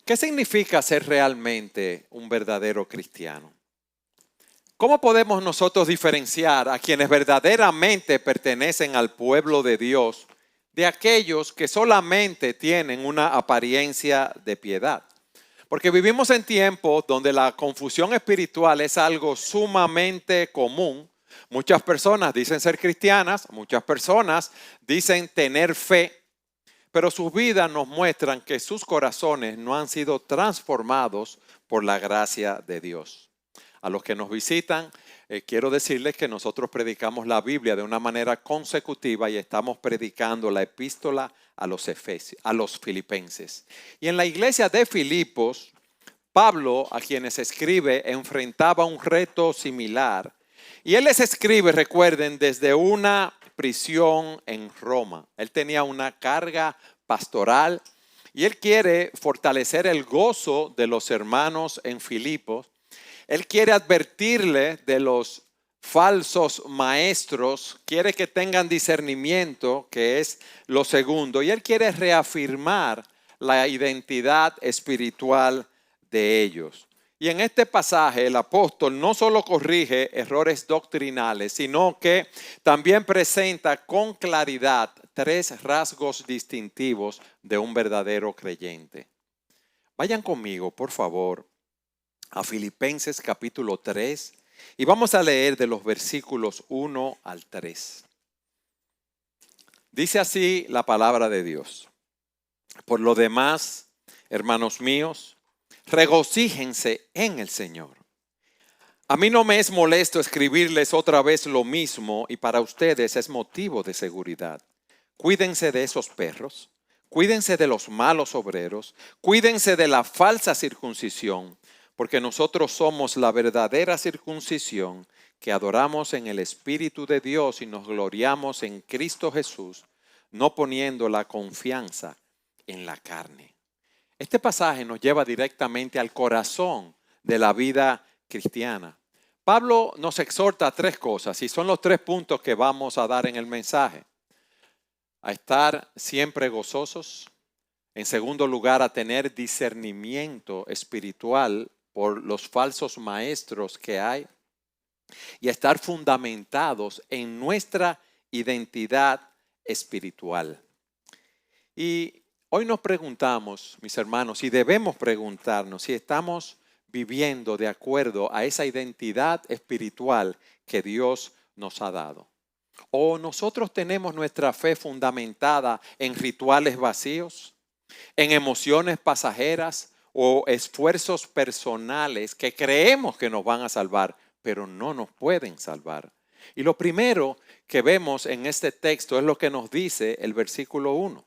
¿Qué significa ser realmente un verdadero cristiano? ¿Cómo podemos nosotros diferenciar a quienes verdaderamente pertenecen al pueblo de Dios de aquellos que solamente tienen una apariencia de piedad? Porque vivimos en tiempos donde la confusión espiritual es algo sumamente común. Muchas personas dicen ser cristianas, muchas personas dicen tener fe, pero sus vidas nos muestran que sus corazones no han sido transformados por la gracia de Dios. A los que nos visitan, quiero decirles que nosotros predicamos la Biblia de una manera consecutiva y estamos predicando la epístola a los filipenses. Y en la iglesia de Filipos, Pablo, a quienes escribe, enfrentaba un reto similar. Y él les escribe, recuerden, desde una prisión en Roma. Él tenía una carga pastoral y él quiere fortalecer el gozo de los hermanos en Filipos. Él quiere advertirle de los falsos maestros, quiere que tengan discernimiento, que es lo segundo, y él quiere reafirmar la identidad espiritual de ellos. Y en este pasaje el apóstol no solo corrige errores doctrinales, sino que también presenta con claridad tres rasgos distintivos de un verdadero creyente. Vayan conmigo, por favor, a Filipenses capítulo 3 y vamos a leer de los versículos 1 al 3. Dice así la palabra de Dios. Por lo demás, hermanos míos, regocíjense en el Señor. A mí no me es molesto escribirles otra vez lo mismo y para ustedes es motivo de seguridad. Cuídense de esos perros, cuídense de los malos obreros, cuídense de la falsa circuncisión, porque nosotros somos la verdadera circuncisión que adoramos en el Espíritu de Dios y nos gloriamos en Cristo Jesús, no poniendo la confianza en la carne. Este pasaje nos lleva directamente al corazón de la vida cristiana. Pablo nos exhorta a tres cosas y son los tres puntos que vamos a dar en el mensaje. A estar siempre gozosos. En segundo lugar, a tener discernimiento espiritual por los falsos maestros que hay. Y a estar fundamentados en nuestra identidad espiritual. Y hoy nos preguntamos, mis hermanos, y debemos preguntarnos si estamos viviendo de acuerdo a esa identidad espiritual que Dios nos ha dado. O nosotros tenemos nuestra fe fundamentada en rituales vacíos, en emociones pasajeras o esfuerzos personales que creemos que nos van a salvar, pero no nos pueden salvar. Y lo primero que vemos en este texto es lo que nos dice el versículo 1.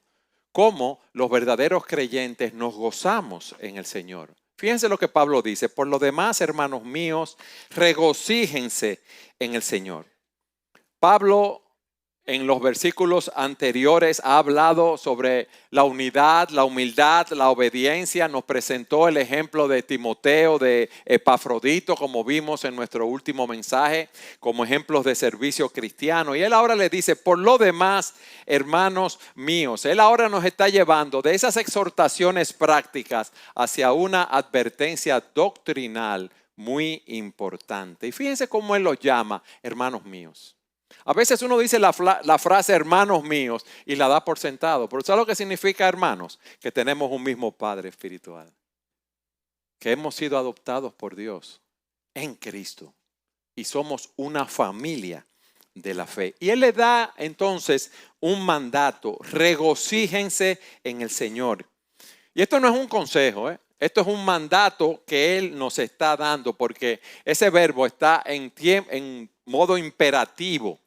Cómo los verdaderos creyentes nos gozamos en el Señor. Fíjense lo que Pablo dice. Por lo demás, hermanos míos, regocíjense en el Señor. Pablo en los versículos anteriores ha hablado sobre la unidad, la humildad, la obediencia. Nos presentó el ejemplo de Timoteo, de Epafrodito, como vimos en nuestro último mensaje, como ejemplos de servicio cristiano. Y él ahora le dice, por lo demás, hermanos míos, él ahora nos está llevando de esas exhortaciones prácticas hacia una advertencia doctrinal muy importante. Y fíjense cómo él los llama, hermanos míos. A veces uno dice la frase hermanos míos y la da por sentado. Pero ¿sabes lo que significa hermanos? Que tenemos un mismo Padre espiritual. Que hemos sido adoptados por Dios en Cristo. Y somos una familia de la fe. Y Él le da entonces un mandato. Regocíjense en el Señor. Y esto no es un consejo, Esto es un mandato que Él nos está dando porque ese verbo está en modo imperativo.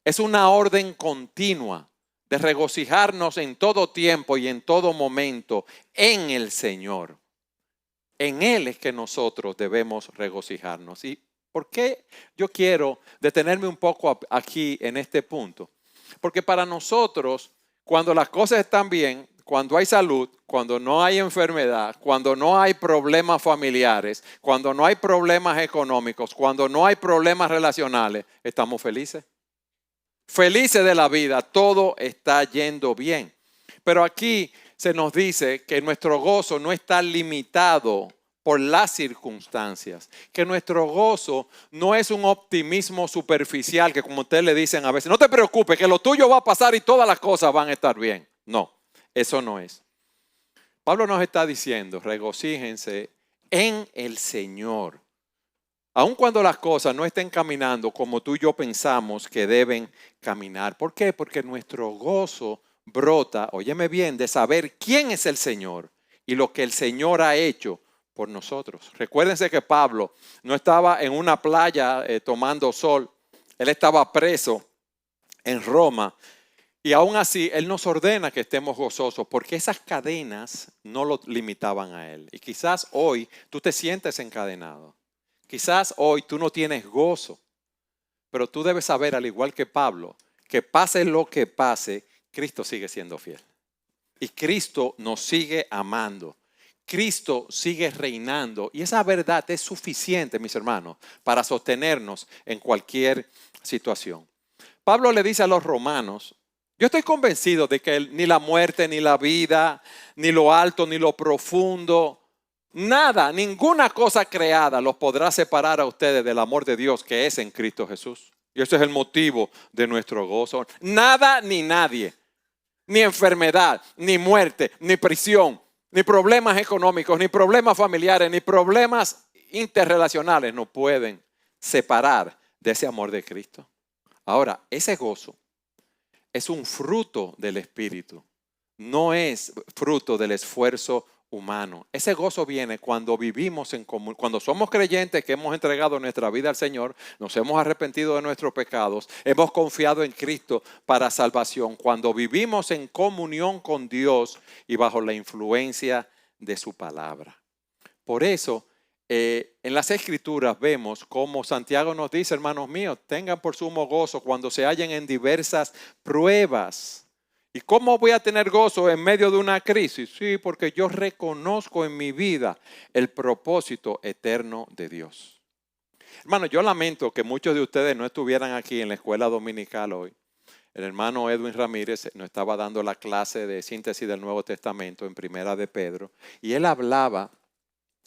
Es una orden continua de regocijarnos en todo tiempo y en todo momento en el Señor. En Él es que nosotros debemos regocijarnos. ¿Y por qué yo quiero detenerme un poco aquí en este punto? Porque para nosotros, cuando las cosas están bien, cuando hay salud, cuando no hay enfermedad, cuando no hay problemas familiares, cuando no hay problemas económicos, cuando no hay problemas relacionales, estamos felices. Felices de la vida, todo está yendo bien. Pero aquí se nos dice que nuestro gozo no está limitado por las circunstancias, que nuestro gozo no es un optimismo superficial que, como ustedes le dicen a veces, no te preocupes, que lo tuyo va a pasar y todas las cosas van a estar bien. No, eso no es. Pablo nos está diciendo, regocíjense en el Señor. Aun cuando las cosas no estén caminando como tú y yo pensamos que deben caminar. ¿Por qué? Porque nuestro gozo brota, óyeme bien, de saber quién es el Señor y lo que el Señor ha hecho por nosotros. Recuérdense que Pablo no estaba en una playa tomando sol. Él estaba preso en Roma. Y aún así, Él nos ordena que estemos gozosos porque esas cadenas no lo limitaban a Él. Y quizás hoy tú te sientes encadenado. Quizás hoy tú no tienes gozo, pero tú debes saber, al igual que Pablo, que pase lo que pase, Cristo sigue siendo fiel. Y Cristo nos sigue amando. Cristo sigue reinando. Y esa verdad es suficiente, mis hermanos, para sostenernos en cualquier situación. Pablo le dice a los romanos, yo estoy convencido de que ni la muerte, ni la vida, ni lo alto, ni lo profundo, nada, ninguna cosa creada los podrá separar a ustedes del amor de Dios que es en Cristo Jesús. Y ese es el motivo de nuestro gozo. Nada ni nadie, ni enfermedad, ni muerte, ni prisión, ni problemas económicos, ni problemas familiares, ni problemas interrelacionales nos pueden separar de ese amor de Cristo. Ahora, ese gozo es un fruto del Espíritu, no es fruto del esfuerzo humano. Ese gozo viene cuando vivimos en común, cuando somos creyentes que hemos entregado nuestra vida al Señor, nos hemos arrepentido de nuestros pecados, hemos confiado en Cristo para salvación, cuando vivimos en comunión con Dios y bajo la influencia de su palabra. Por eso, en las Escrituras vemos como Santiago nos dice, hermanos míos, tengan por sumo gozo cuando se hallen en diversas pruebas. ¿Y cómo voy a tener gozo en medio de una crisis? Sí, porque yo reconozco en mi vida el propósito eterno de Dios. Hermano, yo lamento que muchos de ustedes no estuvieran aquí en la escuela dominical hoy. El hermano Edwin Ramírez nos estaba dando la clase de síntesis del Nuevo Testamento en Primera de Pedro, y él hablaba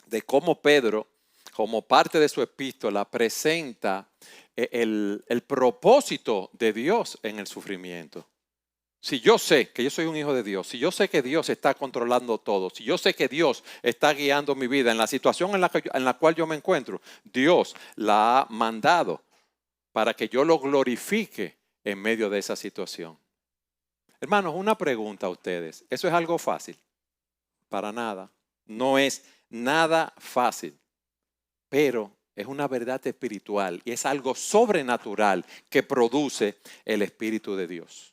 de cómo Pedro, como parte de su epístola, presenta el propósito de Dios en el sufrimiento. Si yo sé que yo soy un hijo de Dios, si yo sé que Dios está controlando todo, si yo sé que Dios está guiando mi vida en la situación en la cual yo me encuentro, Dios la ha mandado para que yo lo glorifique en medio de esa situación. Hermanos, una pregunta a ustedes. ¿Eso es algo fácil? Para nada. No es nada fácil, pero es una verdad espiritual y es algo sobrenatural que produce el Espíritu de Dios.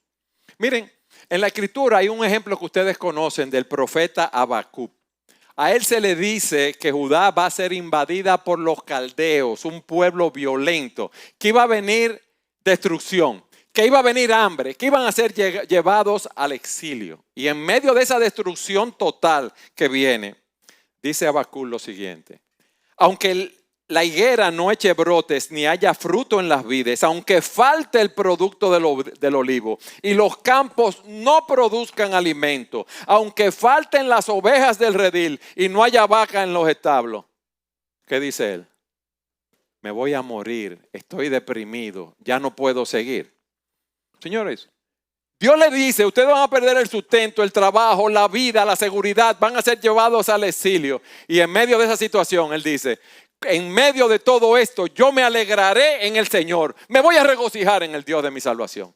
Miren, en la Escritura hay un ejemplo que ustedes conocen del profeta Habacuc. A él se le dice que Judá va a ser invadida por los caldeos, un pueblo violento, que iba a venir destrucción, que iba a venir hambre, que iban a ser llevados al exilio. Y en medio de esa destrucción total que viene, dice Habacuc lo siguiente: aunque la higuera no eche brotes ni haya fruto en las vides, aunque falte el producto del olivo y los campos no produzcan alimento, aunque falten las ovejas del redil y no haya vaca en los establos, ¿qué dice él? Me voy a morir, estoy deprimido, ya no puedo seguir. Señores, Dios le dice, ustedes van a perder el sustento, el trabajo, la vida, la seguridad, van a ser llevados al exilio. Y en medio de esa situación, él dice, en medio de todo esto, yo me alegraré en el Señor. Me voy a regocijar en el Dios de mi salvación.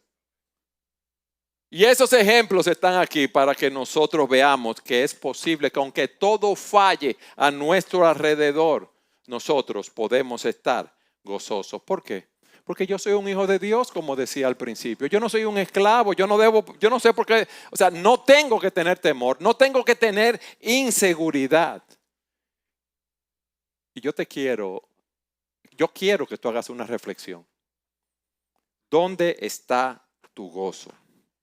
Y esos ejemplos están aquí para que nosotros veamos que es posible que aunque todo falle a nuestro alrededor, nosotros podemos estar gozosos. ¿Por qué? Porque yo soy un hijo de Dios, como decía al principio. Yo no soy un esclavo, yo no sé por qué, o sea, no tengo que tener temor, no tengo que tener inseguridad. Y yo quiero que tú hagas una reflexión. ¿Dónde está tu gozo?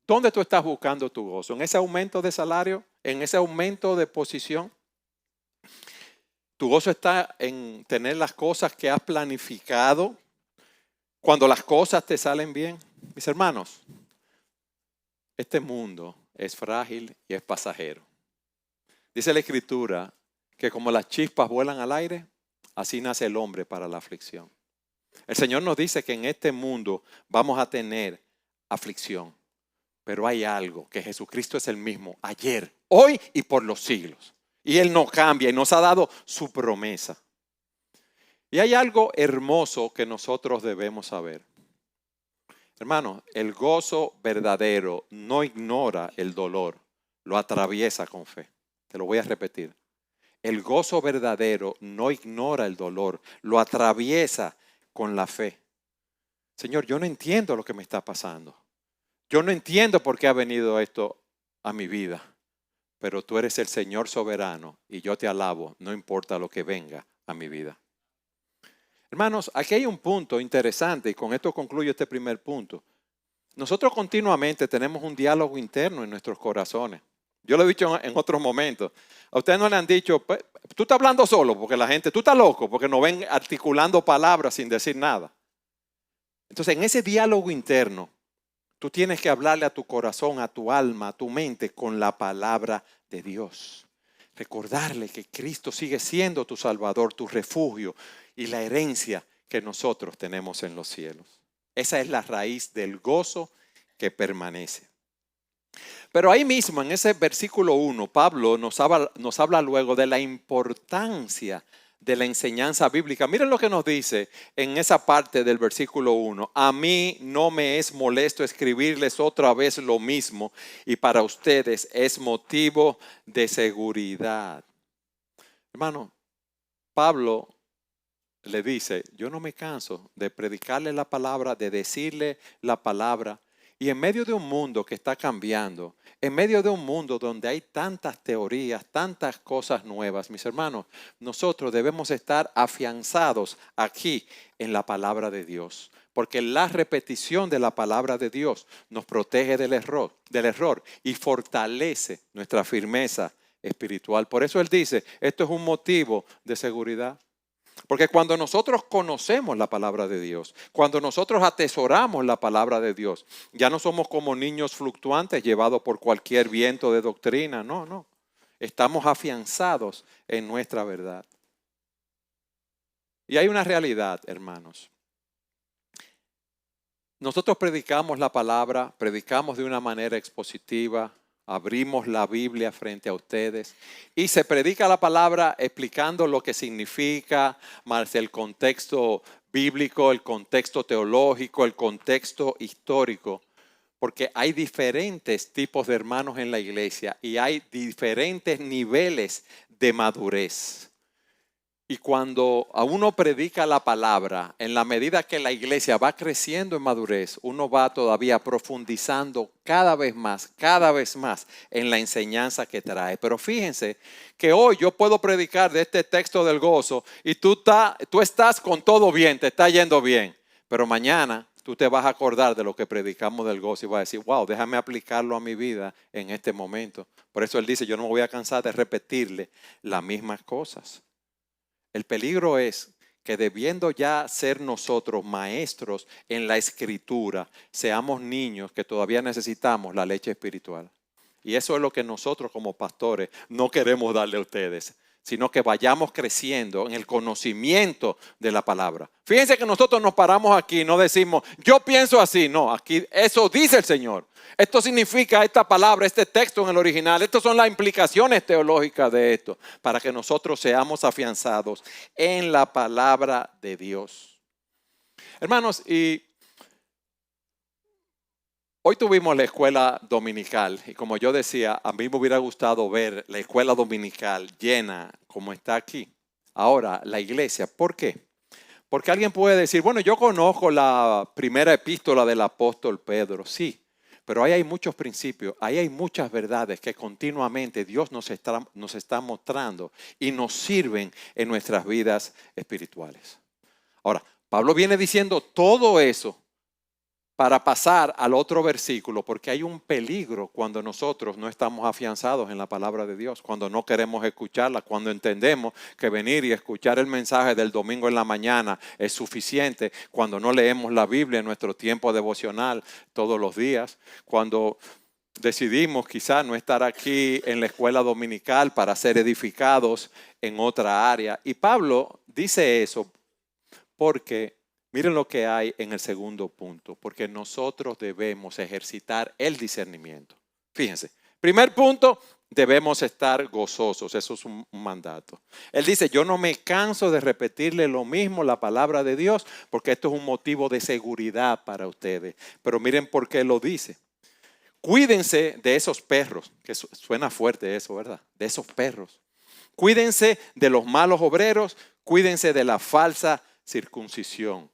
¿Dónde tú estás buscando tu gozo? ¿En ese aumento de salario? ¿En ese aumento de posición? ¿Tu gozo está en tener las cosas que has planificado cuando las cosas te salen bien? Mis hermanos, este mundo es frágil y es pasajero. Dice la Escritura que como las chispas vuelan al aire, así nace el hombre para la aflicción. El Señor nos dice que en este mundo vamos a tener aflicción, pero hay algo, que Jesucristo es el mismo ayer, hoy y por los siglos. Y Él no cambia y nos ha dado su promesa. Y hay algo hermoso que nosotros debemos saber. Hermano, el gozo verdadero no ignora el dolor, lo atraviesa con fe. Te lo voy a repetir. El gozo verdadero no ignora el dolor, lo atraviesa con la fe. Señor, yo no entiendo lo que me está pasando. Yo no entiendo por qué ha venido esto a mi vida. Pero tú eres el Señor soberano y yo te alabo, no importa lo que venga a mi vida. Hermanos, aquí hay un punto interesante y con esto concluyo este primer punto. Nosotros continuamente tenemos un diálogo interno en nuestros corazones. Yo lo he dicho en otros momentos. A ustedes no le han dicho, pues, tú estás hablando solo porque la gente, tú estás loco porque nos ven articulando palabras sin decir nada. Entonces, en ese diálogo interno, tú tienes que hablarle a tu corazón, a tu alma, a tu mente con la palabra de Dios. Recordarle que Cristo sigue siendo tu Salvador, tu refugio y la herencia que nosotros tenemos en los cielos. Esa es la raíz del gozo que permanece. Pero ahí mismo, en ese versículo 1, Pablo nos habla luego de la importancia de la enseñanza bíblica. Miren lo que nos dice en esa parte del versículo 1. A mí no me es molesto escribirles otra vez lo mismo y para ustedes es motivo de seguridad. Hermano, Pablo le dice, yo no me canso de predicarle la palabra, de decirle la palabra. Y en medio de un mundo que está cambiando, en medio de un mundo donde hay tantas teorías, tantas cosas nuevas, mis hermanos, nosotros debemos estar afianzados aquí en la palabra de Dios. Porque la repetición de la palabra de Dios nos protege del error y fortalece nuestra firmeza espiritual. Por eso él dice, esto es un motivo de seguridad. Porque cuando nosotros conocemos la palabra de Dios, cuando nosotros atesoramos la palabra de Dios, ya no somos como niños fluctuantes llevados por cualquier viento de doctrina. No. Estamos afianzados en nuestra verdad. Y hay una realidad, hermanos. Nosotros predicamos la palabra, predicamos de una manera expositiva, abrimos la Biblia frente a ustedes y se predica la palabra explicando lo que significa, más el contexto bíblico, el contexto teológico, el contexto histórico, porque hay diferentes tipos de hermanos en la iglesia y hay diferentes niveles de madurez. Y cuando a uno predica la palabra, en la medida que la iglesia va creciendo en madurez, uno va todavía profundizando cada vez más en la enseñanza que trae. Pero fíjense que hoy yo puedo predicar de este texto del gozo y tú estás con todo bien, te está yendo bien. Pero mañana tú te vas a acordar de lo que predicamos del gozo y vas a decir, wow, déjame aplicarlo a mi vida en este momento. Por eso él dice, yo no me voy a cansar de repetirle las mismas cosas. El peligro es que debiendo ya ser nosotros maestros en la escritura, seamos niños que todavía necesitamos la leche espiritual. Y eso es lo que nosotros como pastores no queremos darle a ustedes, sino que vayamos creciendo en el conocimiento de la palabra. Fíjense que nosotros nos paramos aquí y no decimos, yo pienso así. No, aquí eso dice el Señor. Esto significa esta palabra, este texto en el original. Estas son las implicaciones teológicas de esto, para que nosotros seamos afianzados en la palabra de Dios. Hermanos, y hoy tuvimos la escuela dominical y como yo decía, a mí me hubiera gustado ver la escuela dominical llena como está aquí. Ahora, la iglesia, ¿por qué? Porque alguien puede decir, bueno, yo conozco la primera epístola del apóstol Pedro, sí. Pero ahí hay muchos principios, ahí hay muchas verdades que continuamente Dios nos está mostrando y nos sirven en nuestras vidas espirituales. Ahora, Pablo viene diciendo todo eso para pasar al otro versículo, porque hay un peligro cuando nosotros no estamos afianzados en la palabra de Dios, cuando no queremos escucharla, cuando entendemos que venir y escuchar el mensaje del domingo en la mañana es suficiente, cuando no leemos la Biblia en nuestro tiempo devocional todos los días, cuando decidimos quizás no estar aquí en la escuela dominical para ser edificados en otra área. Y Pablo dice eso porque miren lo que hay en el segundo punto, porque nosotros debemos ejercitar el discernimiento. Fíjense, primer punto, debemos estar gozosos, eso es un mandato. Él dice, yo no me canso de repetirle lo mismo, la palabra de Dios, porque esto es un motivo de seguridad para ustedes. Pero miren por qué lo dice. Cuídense de esos perros, que suena fuerte eso, ¿verdad? De esos perros. Cuídense de los malos obreros, cuídense de la falsa circuncisión.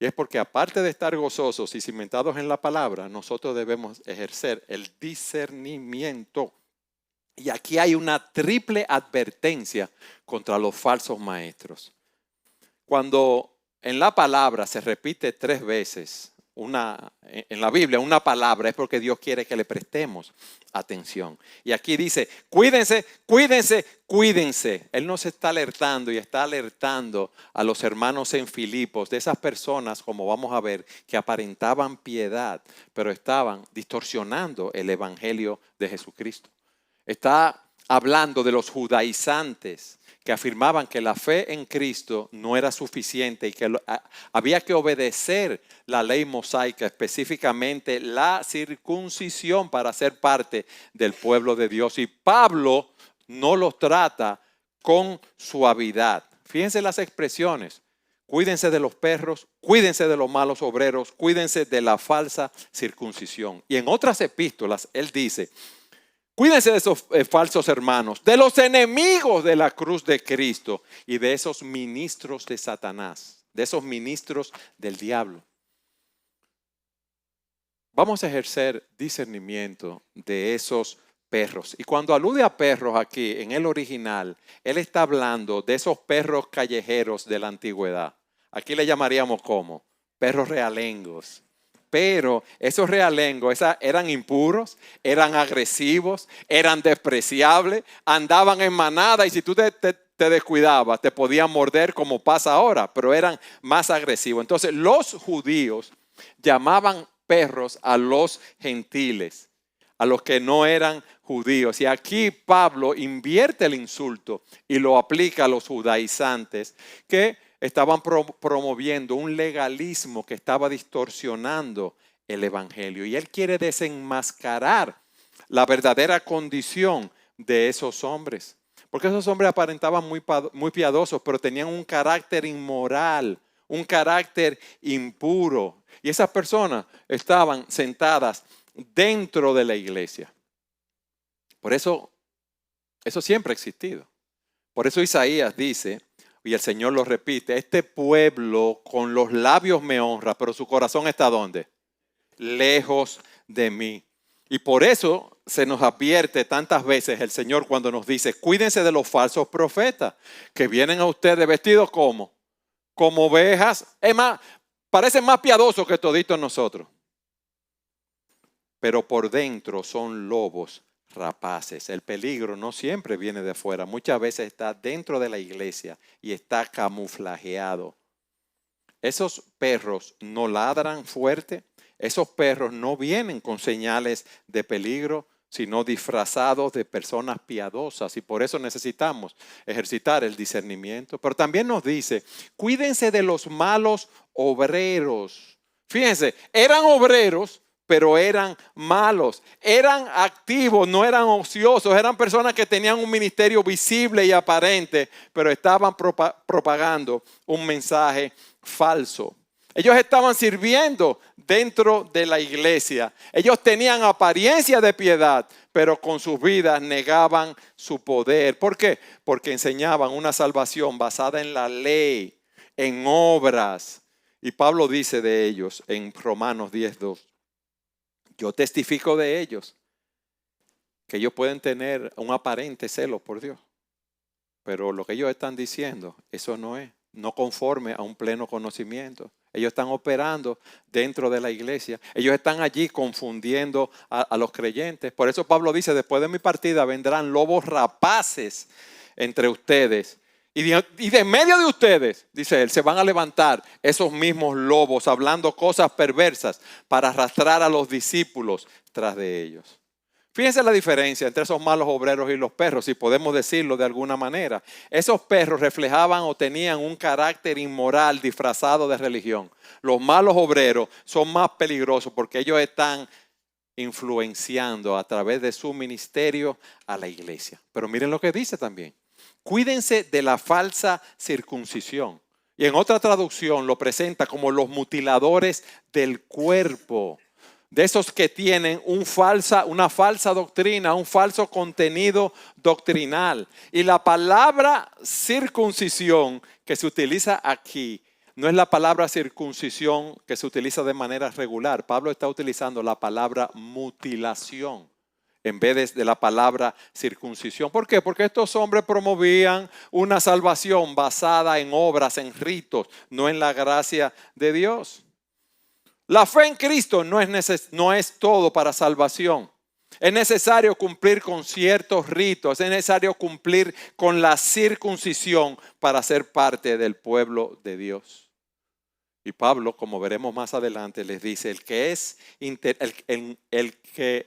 Y es porque aparte de estar gozosos y cimentados en la palabra, nosotros debemos ejercer el discernimiento. Y aquí hay una triple advertencia contra los falsos maestros. Cuando en la palabra se repite 3 veces, en la Biblia una palabra, es porque Dios quiere que le prestemos atención. Y aquí dice, cuídense, cuídense, cuídense. Él nos está alertando y está alertando a los hermanos en Filipos de esas personas, como vamos a ver, que aparentaban piedad, pero estaban distorsionando el evangelio de Jesucristo. Está hablando de los judaizantes que afirmaban que la fe en Cristo no era suficiente y que había que obedecer la ley mosaica, específicamente la circuncisión para ser parte del pueblo de Dios. Y Pablo no los trata con suavidad. Fíjense las expresiones. Cuídense de los perros, cuídense de los malos obreros, cuídense de la falsa circuncisión. Y en otras epístolas él dice, cuídense de esos falsos hermanos, de los enemigos de la cruz de Cristo y de esos ministros de Satanás, de esos ministros del diablo. Vamos a ejercer discernimiento de esos perros. Y cuando alude a perros aquí en el original, él está hablando de esos perros callejeros de la antigüedad. Aquí le llamaríamos como perros realengos. Pero esos realengos eran impuros, eran agresivos, eran despreciables, andaban en manada y si tú te descuidabas te podían morder como pasa ahora, pero eran más agresivos. Entonces los judíos llamaban perros a los gentiles, a los que no eran judíos. Y aquí Pablo invierte el insulto y lo aplica a los judaizantes que estaban promoviendo un legalismo que estaba distorsionando el evangelio. Y él quiere desenmascarar la verdadera condición de esos hombres. Porque esos hombres aparentaban muy piadosos, pero tenían un carácter inmoral, un carácter impuro. Y esas personas estaban sentadas dentro de la iglesia. Por eso siempre ha existido. Por eso Isaías dice, y el Señor lo repite, este pueblo con los labios me honra, pero su corazón está ¿dónde? Lejos de mí. Y por eso se nos advierte tantas veces el Señor cuando nos dice, cuídense de los falsos profetas que vienen a ustedes vestidos como ovejas. Es más, parecen más piadosos que toditos nosotros. Pero por dentro son lobos rapaces. El peligro no siempre viene de afuera, muchas veces está dentro de la iglesia y está camuflajeado. Esos perros no ladran fuerte, esos perros no vienen con señales de peligro, sino disfrazados de personas piadosas y por eso necesitamos ejercitar el discernimiento. Pero también nos dice, cuídense de los malos obreros. Fíjense, eran obreros, pero eran malos, eran activos, no eran ociosos, eran personas que tenían un ministerio visible y aparente, pero estaban propagando un mensaje falso. Ellos estaban sirviendo dentro de la iglesia. Ellos tenían apariencia de piedad, pero con sus vidas negaban su poder. ¿Por qué? Porque enseñaban una salvación basada en la ley, en obras. Y Pablo dice de ellos en Romanos 10:2. Yo testifico de ellos que ellos pueden tener un aparente celo por Dios. Pero lo que ellos están diciendo, eso no conforme a un pleno conocimiento. Ellos están operando dentro de la iglesia. Ellos están allí confundiendo a los creyentes. Por eso Pablo dice, después de mi partida vendrán lobos rapaces entre ustedes. Y de medio de ustedes, dice él, se van a levantar esos mismos lobos hablando cosas perversas para arrastrar a los discípulos tras de ellos. Fíjense la diferencia entre esos malos obreros y los perros, si podemos decirlo de alguna manera. Esos perros reflejaban o tenían un carácter inmoral disfrazado de religión. Los malos obreros son más peligrosos porque ellos están influenciando a través de su ministerio a la iglesia. Pero miren lo que dice también. Cuídense de la falsa circuncisión. Y en otra traducción lo presenta como los mutiladores del cuerpo. De esos que tienen una falsa doctrina, un falso contenido doctrinal. Y la palabra circuncisión que se utiliza aquí no es la palabra circuncisión que se utiliza de manera regular. Pablo está utilizando la palabra mutilación en vez de la palabra circuncisión. ¿Por qué? Porque estos hombres promovían una salvación basada en obras, en ritos, no en la gracia de Dios. La fe en Cristo no es todo para salvación. Es necesario cumplir con ciertos ritos, es necesario cumplir con la circuncisión para ser parte del pueblo de Dios. Y Pablo, como veremos más adelante, les dice, el que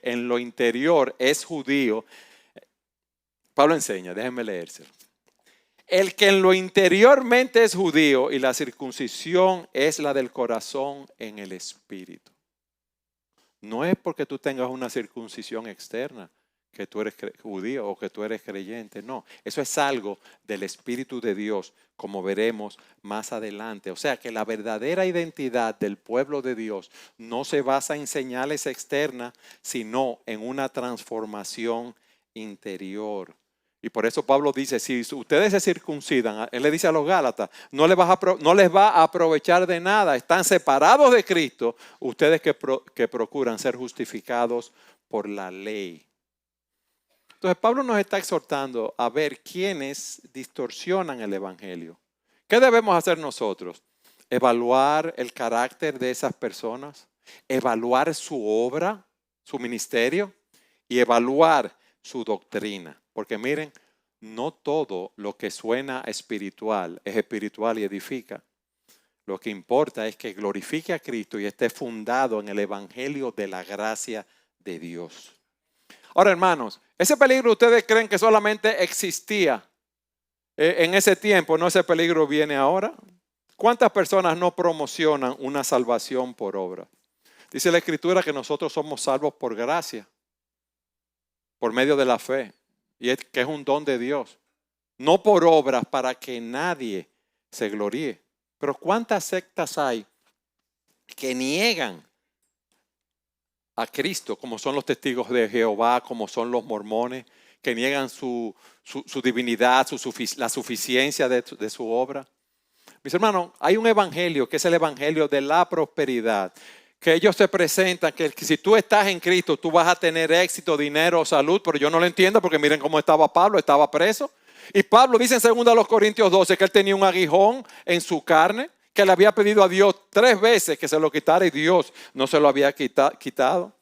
en lo interior es judío, Pablo enseña, déjenme leérselo. El que en lo interiormente es judío y la circuncisión es la del corazón en el espíritu. No es porque tú tengas una circuncisión externa que tú eres judío o que tú eres creyente, no. Eso es algo del Espíritu de Dios, como veremos más adelante. O sea que la verdadera identidad del pueblo de Dios no se basa en señales externas, sino en una transformación interior. Y por eso Pablo dice, si ustedes se circuncidan, él le dice a los Gálatas, no les va a aprovechar de nada. Están separados de Cristo, ustedes que procuran ser justificados por la ley. Entonces Pablo nos está exhortando a ver quiénes distorsionan el evangelio. ¿Qué debemos hacer nosotros? Evaluar el carácter de esas personas, evaluar su obra, su ministerio y evaluar su doctrina. Porque miren, no todo lo que suena espiritual es espiritual y edifica. Lo que importa es que glorifique a Cristo y esté fundado en el evangelio de la gracia de Dios. Ahora, hermanos, ese peligro ustedes creen que solamente existía en ese tiempo, ¿no? Ese peligro viene ahora. ¿Cuántas personas no promocionan una salvación por obra? Dice la Escritura que nosotros somos salvos por gracia, por medio de la fe, y que es un don de Dios, no por obras para que nadie se gloríe. Pero ¿cuántas sectas hay que niegan a Cristo, como son los testigos de Jehová, como son los mormones, que niegan su divinidad, la suficiencia de su obra? Mis hermanos, hay un evangelio que es el evangelio de la prosperidad, que ellos se presentan que si tú estás en Cristo, tú vas a tener éxito, dinero, salud, pero yo no lo entiendo porque miren cómo estaba Pablo, estaba preso. Y Pablo dice en 2 Corintios 12 que él tenía un aguijón en su carne, que le había pedido a Dios 3 veces que se lo quitara y Dios no se lo había quitado.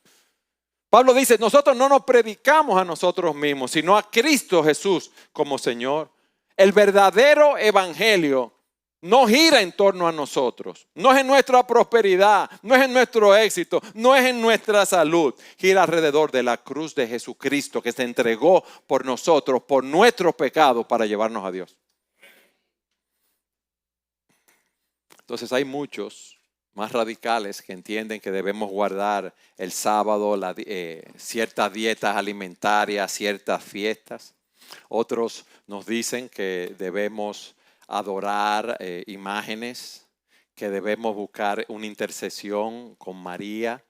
Pablo dice, nosotros no nos predicamos a nosotros mismos, sino a Cristo Jesús como Señor. El verdadero evangelio no gira en torno a nosotros, no es en nuestra prosperidad, no es en nuestro éxito, no es en nuestra salud. Gira alrededor de la cruz de Jesucristo que se entregó por nosotros, por nuestros pecados para llevarnos a Dios. Entonces hay muchos más radicales que entienden que debemos guardar el sábado, ciertas dietas alimentarias, ciertas fiestas. Otros nos dicen que debemos adorar imágenes, que debemos buscar una intercesión con María.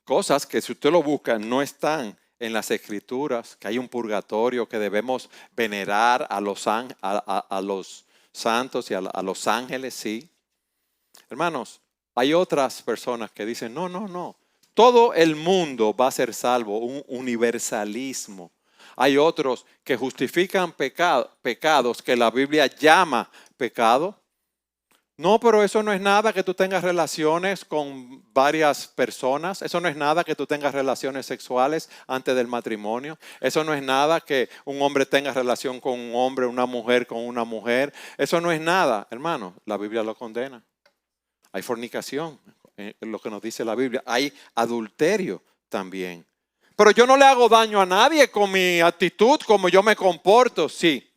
Cosas que si usted lo busca no están en las Escrituras, que hay un purgatorio, que debemos venerar a los santos y a los ángeles, sí. Hermanos, hay otras personas que dicen, no. Todo el mundo va a ser salvo, un universalismo. Hay otros que justifican pecados que la Biblia llama pecado. No, pero eso no es nada que tú tengas relaciones con varias personas. Eso no es nada que tú tengas relaciones sexuales antes del matrimonio. Eso no es nada que un hombre tenga relación con un hombre, una mujer con una mujer. Eso no es nada, hermano. La Biblia lo condena. Hay fornicación, lo que nos dice la Biblia. Hay adulterio también. Pero yo no le hago daño a nadie con mi actitud, como yo me comporto, sí.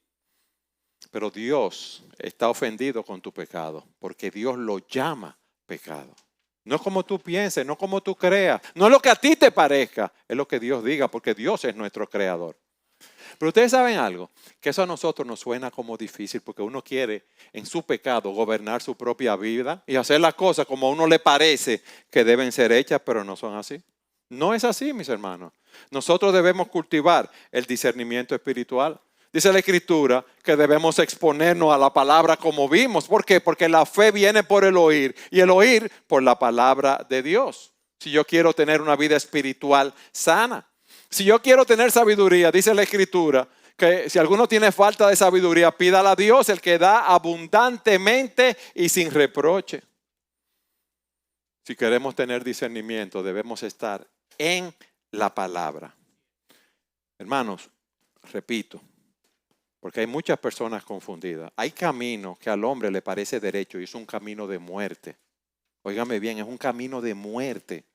Pero Dios está ofendido con tu pecado, porque Dios lo llama pecado. No es como tú pienses, no como tú creas, no es lo que a ti te parezca, es lo que Dios diga, porque Dios es nuestro creador. Pero ustedes saben algo, que eso a nosotros nos suena como difícil, porque uno quiere en su pecado gobernar su propia vida y hacer las cosas como a uno le parece que deben ser hechas, pero no son así. No es así, mis hermanos. Nosotros debemos cultivar el discernimiento espiritual. Dice la Escritura que debemos exponernos a la palabra como vimos. ¿Por qué? Porque la fe viene por el oír y el oír por la palabra de Dios. Si yo quiero tener una vida espiritual sana, si yo quiero tener sabiduría, dice la Escritura, que si alguno tiene falta de sabiduría, pídala a Dios, el que da abundantemente y sin reproche. Si queremos tener discernimiento, debemos estar en la palabra. Hermanos, repito, porque hay muchas personas confundidas. Hay camino que al hombre le parece derecho y es un camino de muerte. Óigame bien, es un camino de muerte.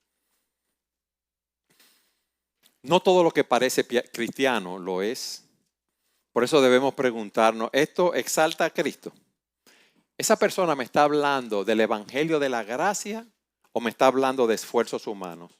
No todo lo que parece cristiano lo es. Por eso debemos preguntarnos, ¿esto exalta a Cristo? ¿Esa persona me está hablando del evangelio de la gracia o me está hablando de esfuerzos humanos?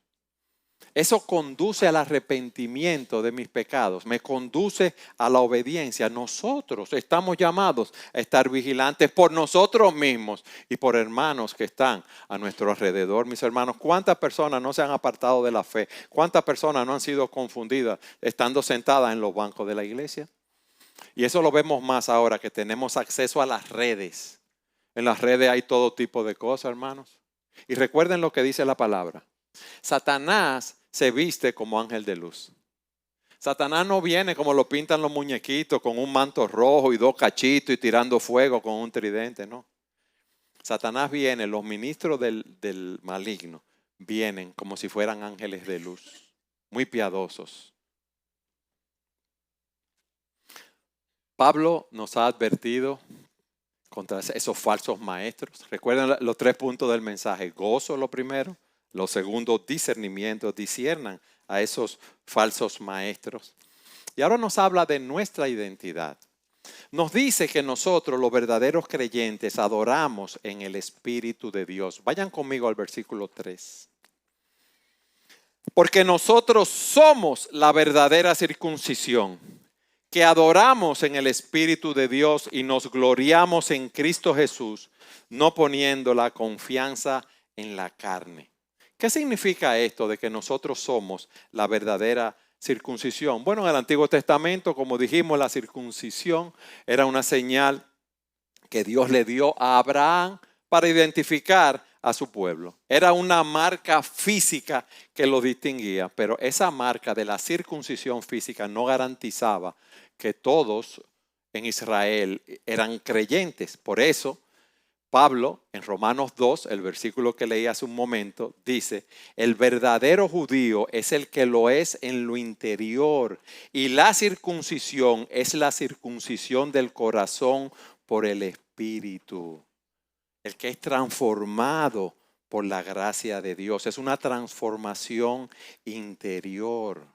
Eso conduce al arrepentimiento de mis pecados, me conduce a la obediencia. Nosotros estamos llamados a estar vigilantes por nosotros mismos y por hermanos que están a nuestro alrededor. Mis hermanos, ¿cuántas personas no se han apartado de la fe? ¿Cuántas personas no han sido confundidas estando sentadas en los bancos de la iglesia? Y eso lo vemos más ahora que tenemos acceso a las redes. En las redes hay todo tipo de cosas, hermanos. Y recuerden lo que dice la palabra. Satanás se viste como ángel de luz. Satanás no viene como lo pintan los muñequitos, con un manto rojo y 2 cachitos y tirando fuego con un tridente, no. Satanás viene, los ministros del maligno vienen como si fueran ángeles de luz, muy piadosos. Pablo nos ha advertido contra esos falsos maestros. Recuerden los 3 puntos del mensaje. Gozo lo primero. Lo segundo, discernimiento. Disciernan a esos falsos maestros. Y ahora nos habla de nuestra identidad. Nos dice que nosotros, los verdaderos creyentes, adoramos en el Espíritu de Dios. Vayan conmigo al versículo 3. Porque nosotros somos la verdadera circuncisión, que adoramos en el Espíritu de Dios y nos gloriamos en Cristo Jesús, no poniendo la confianza en la carne. ¿Qué significa esto de que nosotros somos la verdadera circuncisión? Bueno, en el Antiguo Testamento, como dijimos, la circuncisión era una señal que Dios le dio a Abraham para identificar a su pueblo. Era una marca física que lo distinguía, pero esa marca de la circuncisión física no garantizaba que todos en Israel eran creyentes. Por eso, Pablo, en Romanos 2, el versículo que leí hace un momento, dice, el verdadero judío es el que lo es en lo interior y la circuncisión es la circuncisión del corazón por el Espíritu. El que es transformado por la gracia de Dios. Es una transformación interior.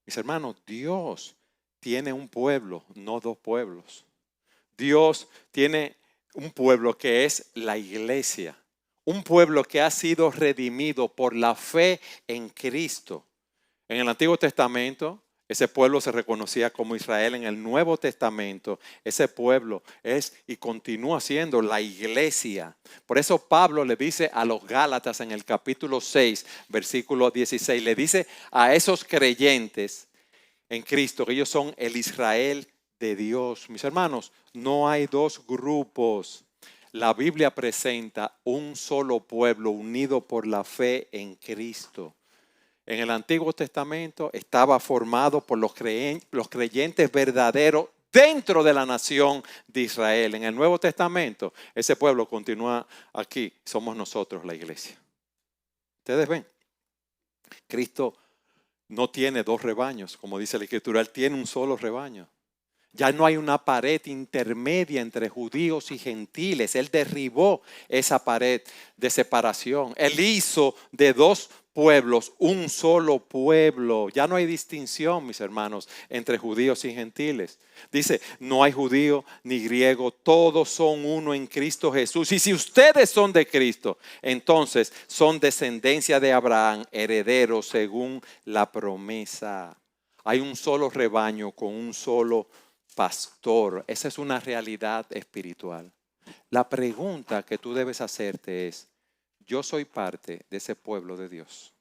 Mis hermanos, Dios tiene un pueblo, no 2 pueblos. Dios tiene un pueblo que es la iglesia, un pueblo que ha sido redimido por la fe en Cristo. En el Antiguo Testamento, ese pueblo se reconocía como Israel. En el Nuevo Testamento, ese pueblo es y continúa siendo la iglesia. Por eso Pablo le dice a los Gálatas en el capítulo 6, versículo 16, le dice a esos creyentes en Cristo que ellos son el Israel de Dios. Mis hermanos, no hay 2 grupos. La Biblia presenta un solo pueblo unido por la fe en Cristo. En el Antiguo Testamento estaba formado por los creyentes verdaderos dentro de la nación de Israel. En el Nuevo Testamento ese pueblo continúa aquí. Somos nosotros la iglesia. Ustedes ven, Cristo no tiene 2 rebaños, como dice la Escritura. Él tiene un solo rebaño. Ya no hay una pared intermedia entre judíos y gentiles. Él derribó esa pared de separación. Él hizo de 2 pueblos, un solo pueblo. Ya no hay distinción, mis hermanos, entre judíos y gentiles. Dice, no hay judío ni griego, todos son uno en Cristo Jesús. Y si ustedes son de Cristo, entonces son descendencia de Abraham, herederos según la promesa. Hay un solo rebaño con un solo pastor. Esa es una realidad espiritual. La pregunta que tú debes hacerte es, yo soy parte de ese pueblo de Dios.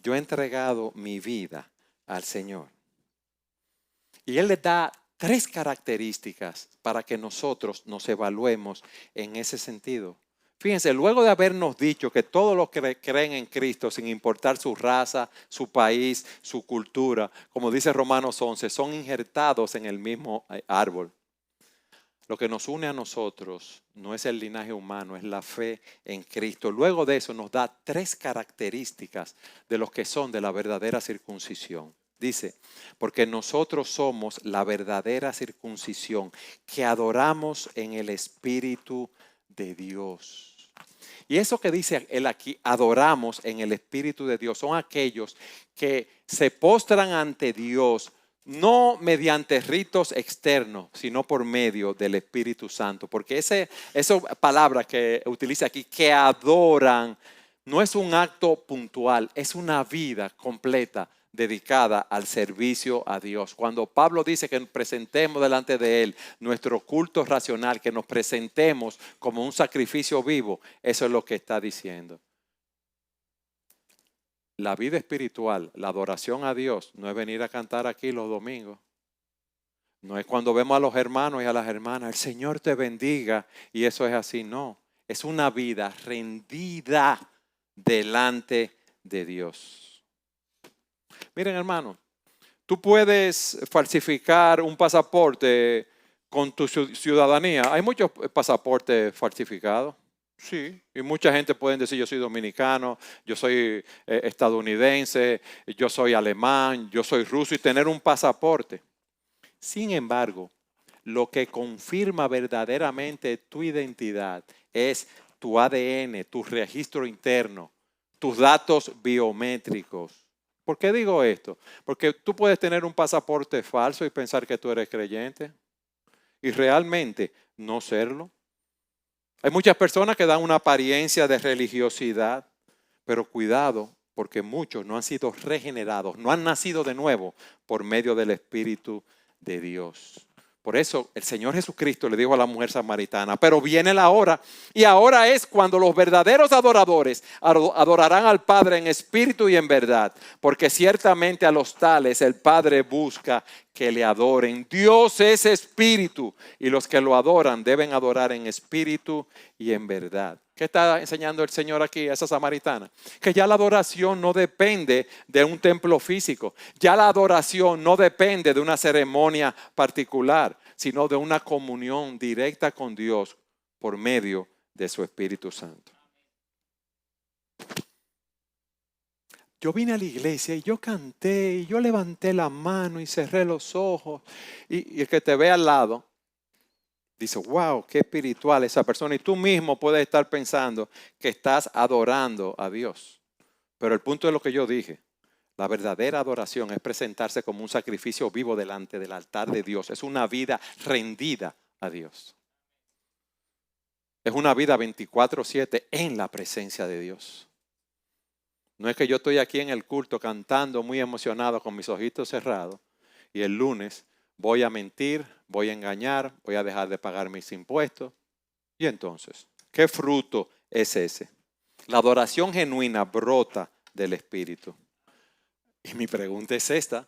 Yo he entregado mi vida al Señor. Y Él le da 3 características para que nosotros nos evaluemos en ese sentido. Fíjense, luego de habernos dicho que todos los que creen en Cristo, sin importar su raza, su país, su cultura, como dice Romanos 11, son injertados en el mismo árbol. Lo que nos une a nosotros no es el linaje humano, es la fe en Cristo. Luego de eso nos da 3 características de los que son de la verdadera circuncisión. Dice, porque nosotros somos la verdadera circuncisión que adoramos en el Espíritu de Dios. Y eso que dice él aquí, adoramos en el Espíritu de Dios, son aquellos que se postran ante Dios no mediante ritos externos, sino por medio del Espíritu Santo. Porque esa palabra que utiliza aquí, que adoran, no es un acto puntual, es una vida completa dedicada al servicio a Dios. Cuando Pablo dice que nos presentemos delante de Él nuestro culto racional, que nos presentemos como un sacrificio vivo, eso es lo que está diciendo. La vida espiritual, la adoración a Dios, no es venir a cantar aquí los domingos. No es cuando vemos a los hermanos y a las hermanas, el Señor te bendiga y eso es así. No, es una vida rendida delante de Dios. Miren, hermano, tú puedes falsificar un pasaporte con tu ciudadanía. Hay muchos pasaportes falsificados. Sí, y mucha gente puede decir yo soy dominicano, yo soy estadounidense, yo soy alemán, yo soy ruso y tener un pasaporte. Sin embargo, lo que confirma verdaderamente tu identidad es tu ADN, tu registro interno, tus datos biométricos. ¿Por qué digo esto? Porque tú puedes tener un pasaporte falso y pensar que tú eres creyente y realmente no serlo. Hay muchas personas que dan una apariencia de religiosidad, pero cuidado, porque muchos no han sido regenerados, no han nacido de nuevo por medio del Espíritu de Dios. Por eso el Señor Jesucristo le dijo a la mujer samaritana, pero viene la hora, y ahora es cuando los verdaderos adoradores adorarán al Padre en espíritu y en verdad, porque ciertamente a los tales el Padre busca que le adoren. Dios es espíritu y los que lo adoran deben adorar en espíritu y en verdad. ¿Qué está enseñando el Señor aquí a esa samaritana? Que ya la adoración no depende de un templo físico. Ya la adoración no depende de una ceremonia particular, sino de una comunión directa con Dios por medio de su Espíritu Santo. Yo vine a la iglesia y yo canté y yo levanté la mano y cerré los ojos. Y el que te ve al lado dice, wow, qué espiritual esa persona. Y tú mismo puedes estar pensando que estás adorando a Dios. Pero el punto es lo que yo dije. La verdadera adoración es presentarse como un sacrificio vivo delante del altar de Dios. Es una vida rendida a Dios. Es una vida 24/7 en la presencia de Dios. No es que yo estoy aquí en el culto cantando muy emocionado con mis ojitos cerrados y el lunes voy a mentir, voy a engañar, voy a dejar de pagar mis impuestos. Y entonces, ¿qué fruto es ese? La adoración genuina brota del Espíritu. Y mi pregunta es esta: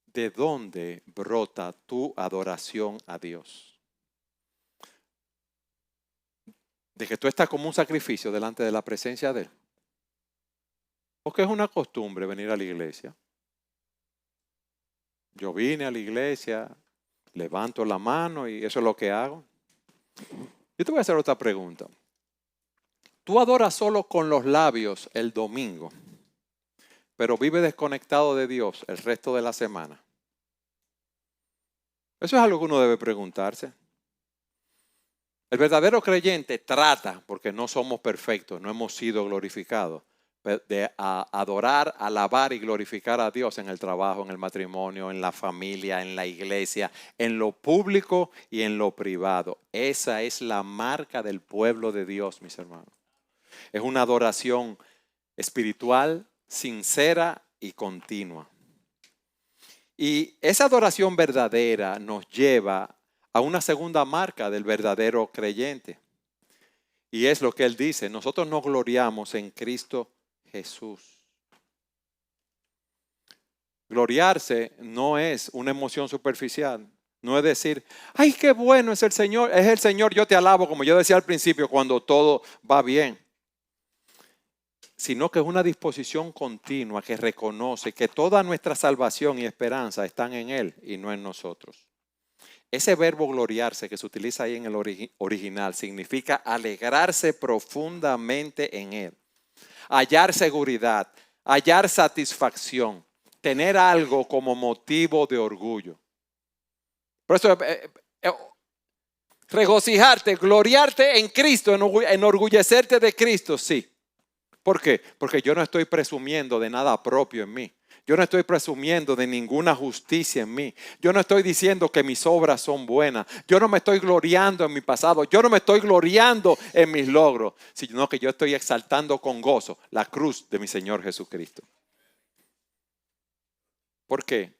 ¿de dónde brota tu adoración a Dios? ¿De que tú estás como un sacrificio delante de la presencia de Él? ¿O que es una costumbre venir a la iglesia? Yo vine a la iglesia, levanto la mano y eso es lo que hago. Yo te voy a hacer otra pregunta. Tú adoras solo con los labios el domingo, pero vives desconectado de Dios el resto de la semana. Eso es algo que uno debe preguntarse. El verdadero creyente trata, porque no somos perfectos, no hemos sido glorificados, de adorar, alabar y glorificar a Dios en el trabajo, en el matrimonio, en la familia, en la iglesia, en lo público y en lo privado. Esa es la marca del pueblo de Dios, mis hermanos. Es una adoración espiritual, sincera y continua. Y esa adoración verdadera nos lleva a una segunda marca del verdadero creyente. Y es lo que él dice: nosotros nos gloriamos en Cristo Jesús. Gloriarse no es una emoción superficial. No es decir, ay, qué bueno es el Señor, yo te alabo, como yo decía al principio, cuando todo va bien. Sino que es una disposición continua que reconoce que toda nuestra salvación y esperanza están en Él y no en nosotros. Ese verbo gloriarse que se utiliza ahí en el original significa alegrarse profundamente en Él, hallar seguridad, hallar satisfacción, tener algo como motivo de orgullo. Por eso, regocijarte, gloriarte en Cristo, enorgullecerte de Cristo, sí. ¿Por qué? Porque yo no estoy presumiendo de nada propio en mí. Yo no estoy presumiendo de ninguna justicia en mí. Yo no estoy diciendo que mis obras son buenas. Yo no me estoy gloriando en mi pasado. Yo no me estoy gloriando en mis logros, sino que yo estoy exaltando con gozo la cruz de mi Señor Jesucristo. ¿Por qué?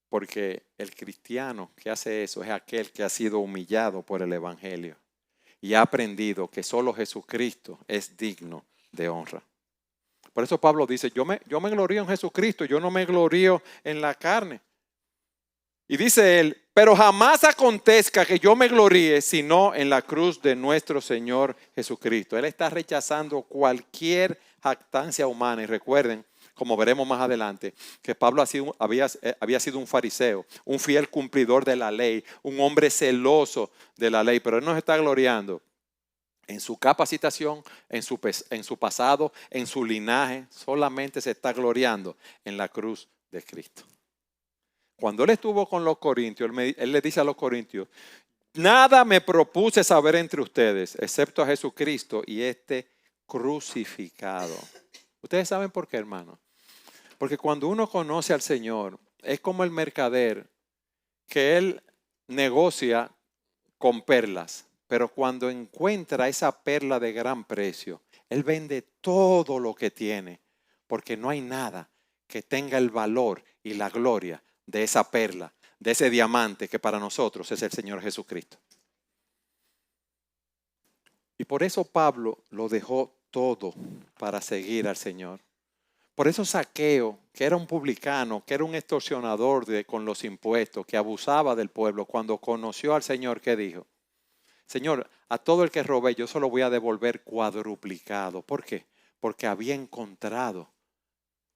Porque el cristiano que hace eso es aquel que ha sido humillado por el Evangelio y ha aprendido que solo Jesucristo es digno de honra. Por eso Pablo dice, yo me glorío en Jesucristo, yo no me glorío en la carne. Y dice él, pero jamás acontezca que yo me gloríe sino en la cruz de nuestro Señor Jesucristo. Él está rechazando cualquier jactancia humana. Y recuerden, como veremos más adelante, que Pablo había sido un fariseo, un fiel cumplidor de la ley, un hombre celoso de la ley, pero él no se está gloriando en su capacitación, en su pasado, en su linaje. Solamente se está gloriando en la cruz de Cristo. Cuando él estuvo con los corintios, él le dice a los corintios, nada me propuse saber entre ustedes, excepto a Jesucristo y este crucificado. ¿Ustedes saben por qué, hermano? Porque cuando uno conoce al Señor, es como el mercader que él negocia con perlas. Pero cuando encuentra esa perla de gran precio, él vende todo lo que tiene, porque no hay nada que tenga el valor y la gloria de esa perla, de ese diamante que para nosotros es el Señor Jesucristo. Y por eso Pablo lo dejó todo para seguir al Señor. Por eso Zaqueo, que era un publicano, que era un extorsionador con los impuestos, que abusaba del pueblo, cuando conoció al Señor, ¿qué dijo? Señor, a todo el que robé yo solo voy a devolver cuadruplicado. ¿Por qué? Porque había encontrado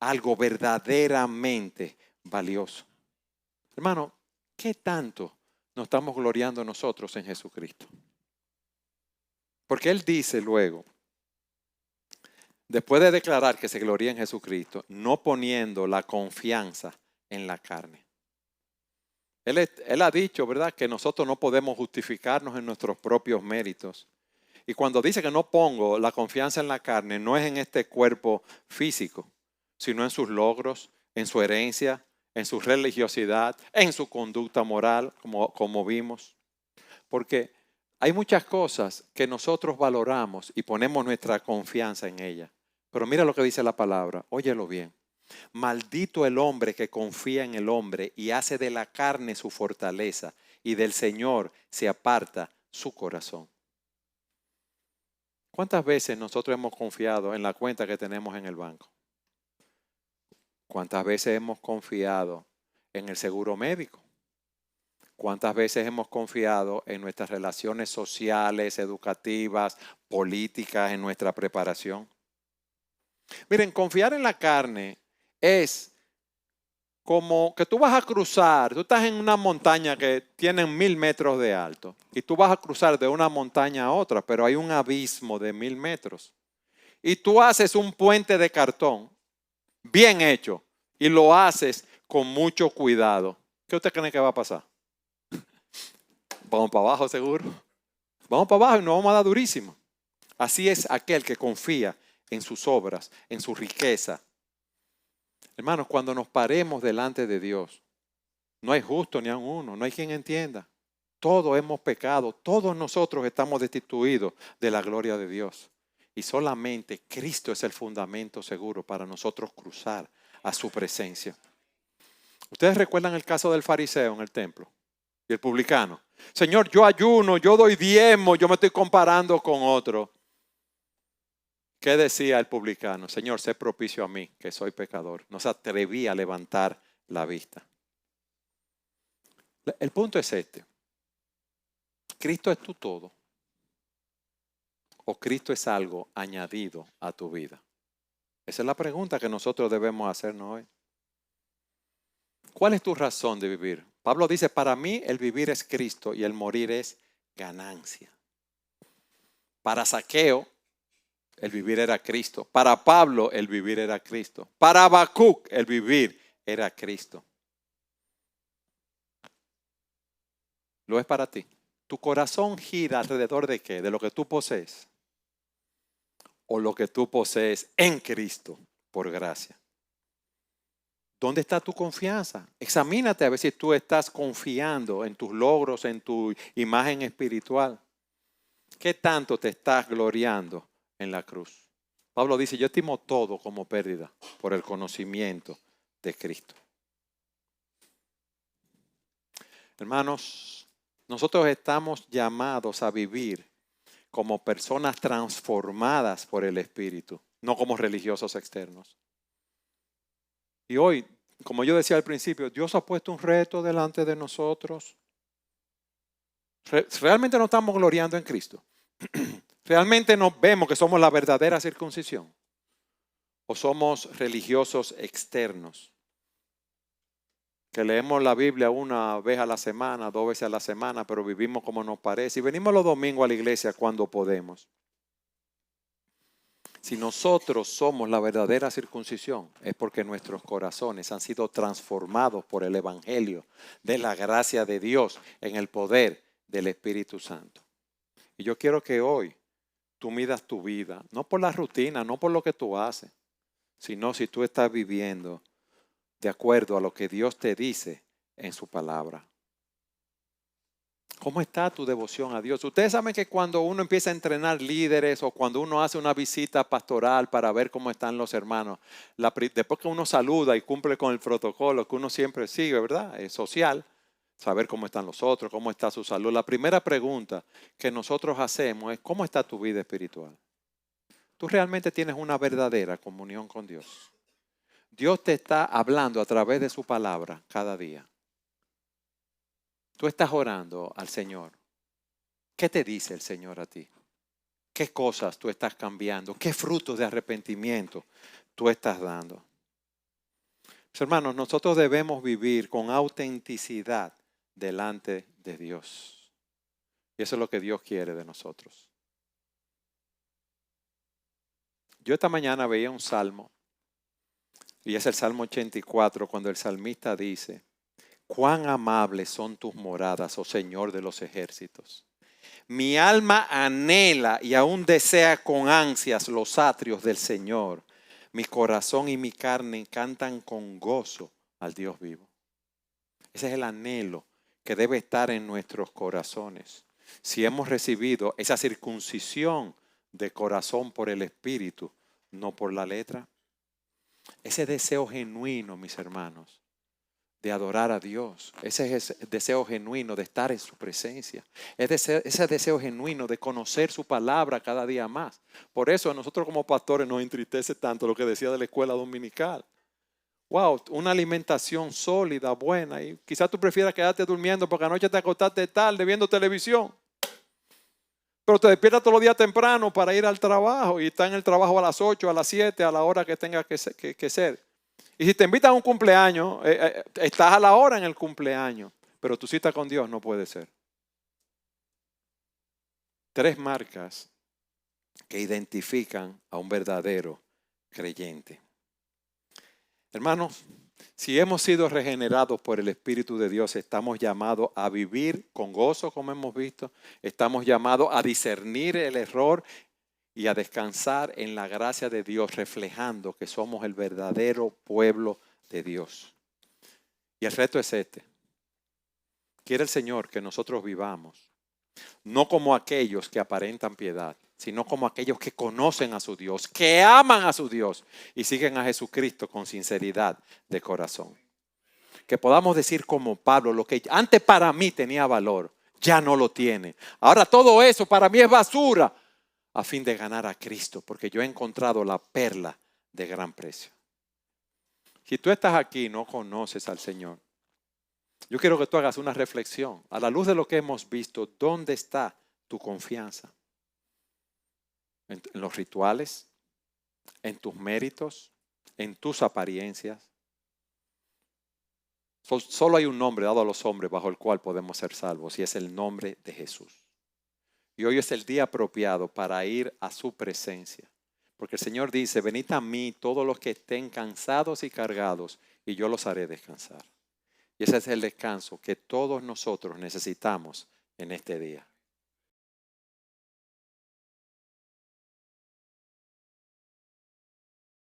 algo verdaderamente valioso. Hermano, ¿qué tanto nos estamos gloriando nosotros en Jesucristo? Porque él dice luego, después de declarar que se gloría en Jesucristo, no poniendo la confianza en la carne. Él ha dicho, ¿verdad?, que nosotros no podemos justificarnos en nuestros propios méritos. Y cuando dice que no pongo la confianza en la carne, no es en este cuerpo físico, sino en sus logros, en su herencia, en su religiosidad, en su conducta moral, como vimos. Porque hay muchas cosas que nosotros valoramos y ponemos nuestra confianza en ellas. Pero mira lo que dice la palabra, óyelo bien. Maldito el hombre que confía en el hombre y hace de la carne su fortaleza, y del Señor se aparta su corazón. ¿Cuántas veces nosotros hemos confiado en la cuenta que tenemos en el banco? ¿Cuántas veces hemos confiado en el seguro médico? ¿Cuántas veces hemos confiado en nuestras relaciones sociales, educativas, políticas, en nuestra preparación? Miren, confiar en la carne es como que tú vas a cruzar, tú estás en una montaña que tiene 1000 metros de alto y tú vas a cruzar de una montaña a otra, pero hay un abismo de 1000 metros. Y tú haces un puente de cartón bien hecho y lo haces con mucho cuidado. ¿Qué usted cree que va a pasar? Vamos para abajo seguro. Vamos para abajo y nos vamos a dar durísimo. Así es aquel que confía en sus obras, en su riqueza. Hermanos, cuando nos paremos delante de Dios, no hay justo ni a uno, no hay quien entienda. Todos hemos pecado, todos nosotros estamos destituidos de la gloria de Dios. Y solamente Cristo es el fundamento seguro para nosotros cruzar a su presencia. ¿Ustedes recuerdan el caso del fariseo en el templo y el publicano? Señor, yo ayuno, yo doy diezmo, yo me estoy comparando con otro. ¿Qué decía el publicano? Señor, sé propicio a mí, que soy pecador. No se atrevía a levantar la vista. El punto es este. ¿Cristo es tu todo? ¿O Cristo es algo añadido a tu vida? Esa es la pregunta que nosotros debemos hacernos hoy. ¿Cuál es tu razón de vivir? Pablo dice, para mí el vivir es Cristo y el morir es ganancia. Para Zaqueo, el vivir era Cristo. Para Pablo, el vivir era Cristo. Para Habacuc, el vivir era Cristo. ¿Lo es para ti? ¿Tu corazón gira alrededor de qué? ¿De lo que tú posees? ¿O lo que tú posees en Cristo por gracia? ¿Dónde está tu confianza? Examínate a ver si tú estás confiando en tus logros, en tu imagen espiritual. ¿Qué tanto te estás gloriando en la cruz? Pablo dice, yo estimo todo como pérdida por el conocimiento de Cristo. Hermanos, nosotros estamos llamados a vivir como personas transformadas por el Espíritu, no como religiosos externos. Y hoy, como yo decía al principio, Dios ha puesto un reto delante de nosotros. Realmente no estamos gloriando en Cristo. Realmente nos vemos que somos la verdadera circuncisión. O somos religiosos externos. Que leemos la Biblia una vez a la semana, 2 veces a la semana, pero vivimos como nos parece. Y venimos los domingos a la iglesia cuando podemos. Si nosotros somos la verdadera circuncisión, es porque nuestros corazones han sido transformados por el Evangelio de la gracia de Dios en el poder del Espíritu Santo. Y yo quiero que hoy tú midas tu vida, no por la rutina, no por lo que tú haces, sino si tú estás viviendo de acuerdo a lo que Dios te dice en su palabra. ¿Cómo está tu devoción a Dios? Ustedes saben que cuando uno empieza a entrenar líderes o cuando uno hace una visita pastoral para ver cómo están los hermanos, después que uno saluda y cumple con el protocolo que uno siempre sigue, ¿verdad? Es social, saber cómo están los otros, cómo está su salud. La primera pregunta que nosotros hacemos es, ¿cómo está tu vida espiritual? ¿Tú realmente tienes una verdadera comunión con Dios? Dios te está hablando a través de su palabra cada día. Tú estás orando al Señor. ¿Qué te dice el Señor a ti? ¿Qué cosas tú estás cambiando? ¿Qué frutos de arrepentimiento tú estás dando? Pues, hermanos, nosotros debemos vivir con autenticidad delante de Dios. Y eso es lo que Dios quiere de nosotros. Yo esta mañana veía un salmo, y es el Salmo 84, cuando el salmista dice, cuán amables son tus moradas, oh Señor de los ejércitos. Mi alma anhela y aún desea con ansias los atrios del Señor. Mi corazón y mi carne cantan con gozo al Dios vivo. Ese es el anhelo que debe estar en nuestros corazones. Si hemos recibido esa circuncisión de corazón por el Espíritu, no por la letra. Ese deseo genuino, mis hermanos, de adorar a Dios, ese es el deseo genuino de estar en su presencia, ese deseo genuino de conocer su palabra cada día más. Por eso a nosotros como pastores nos entristece tanto lo que decía de la escuela dominical. Wow, una alimentación sólida, buena, y quizás tú prefieras quedarte durmiendo porque anoche te acostaste tarde viendo televisión. Pero te despiertas todos los días temprano para ir al trabajo y está en el trabajo a las 8, a las 7, a la hora que tenga que ser. Y si te invitan a un cumpleaños, estás a la hora en el cumpleaños, pero tu cita con Dios no puede ser. 3 marcas que identifican a un verdadero creyente. Hermanos, Si hemos sido regenerados por el Espíritu de Dios, estamos llamados a vivir con gozo, como hemos visto. Estamos llamados a discernir el error y a descansar en la gracia de Dios, reflejando que somos el verdadero pueblo de Dios. Y el reto es este. Quiere el Señor que nosotros vivamos, no como aquellos que aparentan piedad, sino como aquellos que conocen a su Dios, que aman a su Dios y siguen a Jesucristo con sinceridad de corazón. Que podamos decir como Pablo, lo que antes para mí tenía valor, ya no lo tiene. Ahora todo eso para mí es basura, a fin de ganar a Cristo, porque yo he encontrado la perla de gran precio. Si tú estás aquí y no conoces al Señor, yo quiero que tú hagas una reflexión. A la luz de lo que hemos visto, ¿dónde está tu confianza? ¿En los rituales? ¿En tus méritos? ¿En tus apariencias? Solo hay un nombre dado a los hombres bajo el cual podemos ser salvos, y es el nombre de Jesús. Y hoy es el día apropiado para ir a su presencia. Porque el Señor dice, venid a mí todos los que estén cansados y cargados, y yo los haré descansar. Y ese es el descanso que todos nosotros necesitamos en este día.